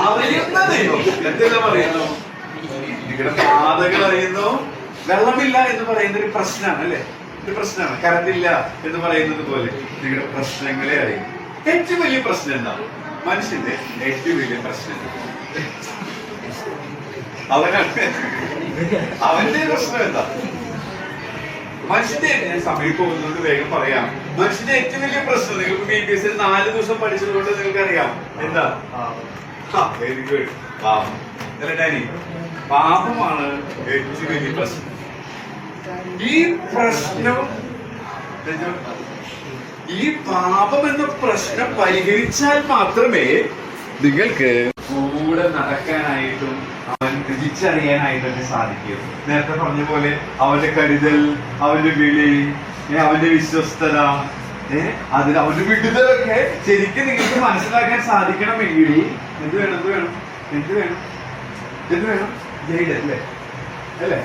അറിയുന്ന ദൈവം എന്തെല്ലാം പറയുന്നു? നിങ്ങളുടെ പാതകൾ അറിയുന്നു. വെള്ളമില്ല എന്ന് പറയുന്ന ഒരു പ്രശ്നമാണ് അല്ലെ? ഒരു പ്രശ്നമാണ്. കറണ്ട് ഇല്ല എന്ന് പറയുന്നത് പോലെ നിങ്ങളുടെ പ്രശ്നങ്ങളെ അറിയും. ഏറ്റവും വലിയ പ്രശ്നം എന്താ? മനുഷ്യന്റെ ഏറ്റവും വലിയ പ്രശ്നം അവന്റെ പ്രശ്നം എന്താ? മനുഷ്യന്റെ, ഞാൻ സമയം പോകുന്നത് വേഗം പറയാം. മനുഷ്യന്റെ ഏറ്റവും വലിയ പ്രശ്നം, നിങ്ങൾക്ക് BBS 4 ദിവസം പഠിച്ചതുകൊണ്ട് നിങ്ങൾക്ക് അറിയാം എന്താ? Very good. പാപം അല്ലേ ഡാനി? പാപമാണ് ഏറ്റവും വലിയ പ്രശ്നം. ഈ പ്രശ്നം, ഈ പാപം എന്ന പ്രശ്നം പരിഹരിച്ചാൽ മാത്രമേ നിങ്ങൾക്ക് കൂടെ നടക്കാനായിട്ടും അവൻ രുചിച്ചറിയാനായിട്ടൊക്കെ സാധിക്കും. നേരത്തെ പറഞ്ഞ പോലെ അവന്റെ കരുതൽ, അവന്റെ വിളി, അവന്റെ വിശ്വസ്തത, അവന്റെ വിടുതലൊക്കെ ശരിക്കും നിങ്ങൾക്ക് മനസ്സിലാക്കാൻ സാധിക്കണമെങ്കിൽ എന്ത് വേണം? എന്ത് വേണം? എന്ത് വേണം? എന്ത് വേണം? ജയില് അല്ലേ? അല്ലേ?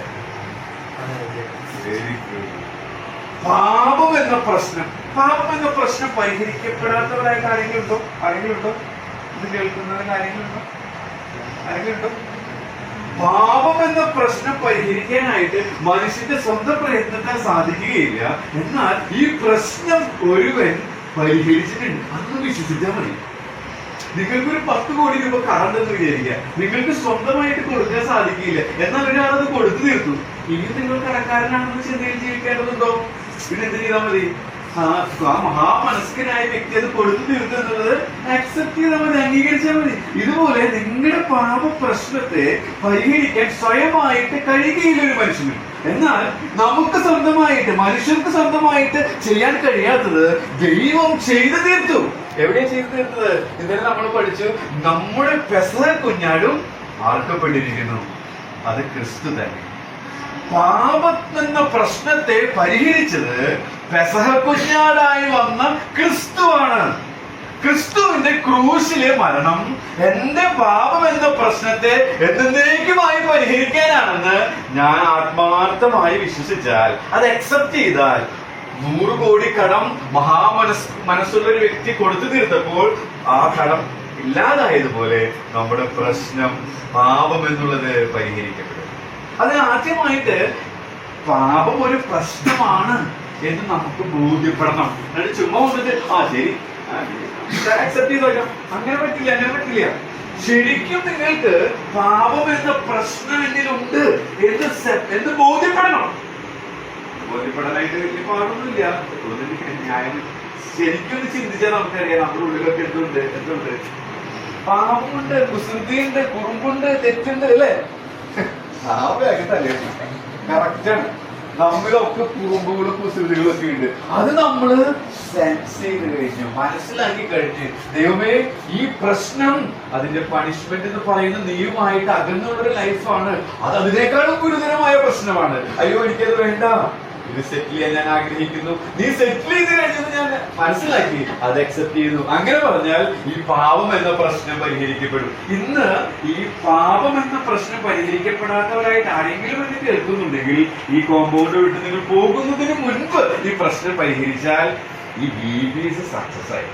Very good. പാപം എന്ന പ്രശ്നം പരിഹരിക്കപ്പെടാത്തവരായിട്ട് ആരെങ്കിലും ഉണ്ടോ? ഇത് കേൾക്കുന്ന ആരെങ്കിലും ഉണ്ടോ? പാപം എന്ന പ്രശ്നം പരിഹരിക്കാനായിട്ട് മനുഷ്യന്റെ സ്വന്തം പ്രയത്നത്താൽ സാധിക്കുകയില്ല. എന്നാൽ ഈ പ്രശ്നം ഒരുവൻ പരിഹരിച്ചിട്ടുണ്ട്. അന്ന് വിശ്വസിച്ചാൽ മതി. നിങ്ങൾക്കൊരു 10 കോടി രൂപ കടണ്ടെന്ന് വിചാരിക്കുക, നിങ്ങൾക്ക് സ്വന്തമായിട്ട് കൊടുക്കാൻ സാധിക്കില്ല. എന്നാൽ ഒരാളത് കൊടുത്തു തീർത്തു. ഇനി നിങ്ങൾ കടക്കാരനാണെന്ന് ചിന്തയിൽ ജീവിക്കേണ്ടതുണ്ടോ? പിന്നെ എന്ത് ചെയ്താൽ മതി? ആ മഹാമനസ്കനായ വ്യക്തി അത് കൊടുത്തു തീർത്തു എന്നുള്ളത് അക്സെപ്റ്റ് ചെയ്താൽ മതി, അംഗീകരിച്ചാൽ മതി. ഇതുപോലെ നിങ്ങളുടെ പാപ പ്രശ്നത്തെ പരിഹരിക്കാൻ സ്വയമായിട്ട് കഴിയുകയില്ല ഒരു മനുഷ്യന്. എന്നാൽ നമുക്ക് സ്വന്തമായിട്ട്, മനുഷ്യർക്ക് സ്വന്തമായിട്ട് ചെയ്യാൻ കഴിയാത്തത് ദൈവം ചെയ്തു തീർത്തു. എവിടെയാ ചെയ്തു തീർത്തത്? ഇന്നലെ നമ്മൾ പഠിച്ചു, നമ്മുടെ പെസഹ കുഞ്ഞാടും ആർക്കപ്പെട്ടിരിക്കുന്നു. അത് ക്രിസ്തു തന്നെ. പാപത്തെന്ന പ്രശ്നത്തെ പരിഹരിച്ചത് പെസഹ കുഞ്ഞാടായി വന്ന ക്രിസ്തുവാണ്. ക്രിസ്തുവിന്റെ ക്രൂശിലെ മരണം എന്റെ പാപം എന്ന പ്രശ്നത്തെ എന്നേക്കുമായി പരിഹരിക്കാനാണെന്ന് ഞാൻ ആത്മാർത്ഥമായി വിശ്വസിച്ചാൽ, അത് അക്സെപ്റ്റ് ചെയ്താൽ, 100 കോടി കടം മനസ്സുള്ള ഒരു വ്യക്തി കൊടുത്തു തീർത്തപ്പോൾ ആ കടം ഇല്ലാതായതുപോലെ നമ്മുടെ പ്രശ്നം, പാപം എന്നുള്ളത് പരിഹരിക്കപ്പെടും. അതിന് ആദ്യമായിട്ട് പാപം ഒരു പ്രശ്നമാണ് എന്ന് നമുക്ക് ബോധ്യപ്പെടണം. എന്നിട്ട് ചുമ്മാ വന്നിട്ട് ശരി അക്സെപ്റ്റ് ചെയ്തോക്കാം, അങ്ങനെ പറ്റില്ല. ശരിക്കും നിങ്ങൾക്ക് പാപം എന്ന പ്രശ്നം എന്നിലുണ്ട് എന്ന് ബോധ്യപ്പെടണം. ബോധ്യപ്പെടാനായിട്ട് വലിയ പാടൊന്നുമില്ല. ന്യായം ശരിക്കും ചിന്തിച്ചാൽ നമുക്കറിയാം നമ്മുടെ ഉള്ളിലൊക്കെ എന്തുണ്ട്? പാപമുണ്ട്, കുസൃതിയുണ്ട്, കുറുമ്പുണ്ട്, തെറ്റുണ്ട് അല്ലേ? കറക്റ്റാണ്. നമ്മളിലൊക്കെ കുറുമ്പുകളും കുസൃതികളും ഒക്കെ ഉണ്ട്. അത് നമ്മള് സെൻസ് ചെയ്ത് കഴിഞ്ഞു, മനസ്സിലാക്കി കഴിഞ്ഞു. ദൈവമേ, ഈ പ്രശ്നം, അതിന്റെ പണിഷ്മെന്റ് എന്ന് പറയുന്ന നീയുമായിട്ട് അകന്നുള്ളൊരു ലൈഫാണ്. അത് അതിനേക്കാളും ഗുരുതരമായ പ്രശ്നമാണ്. അയ്യോ, എനിക്കത് വേണ്ട, ഇത് സെറ്റിൽ ചെയ്യാൻ ഞാൻ ആഗ്രഹിക്കുന്നു. നീ സെറ്റിൽ ചെയ്ത് കഴിഞ്ഞത് ഞാൻ മനസ്സിലാക്കി, അത് അക്സെപ്റ്റ് ചെയ്തു. അങ്ങനെ പറഞ്ഞാൽ ഈ പാപം എന്ന പ്രശ്നം പരിഹരിക്കപ്പെടും. ഇന്ന് ഈ പാപം എന്ന പ്രശ്നം പരിഹരിക്കപ്പെടാത്തവരായിട്ട് ആരെങ്കിലും എന്നെ കേൾക്കുന്നുണ്ടെങ്കിൽ, ഈ കോമ്പൗണ്ട് വിട്ട് നിങ്ങൾ പോകുന്നതിന് മുൻപ് ഈ പ്രശ്നം പരിഹരിച്ചാൽ ഈ BBS സക്സസ് ആയി.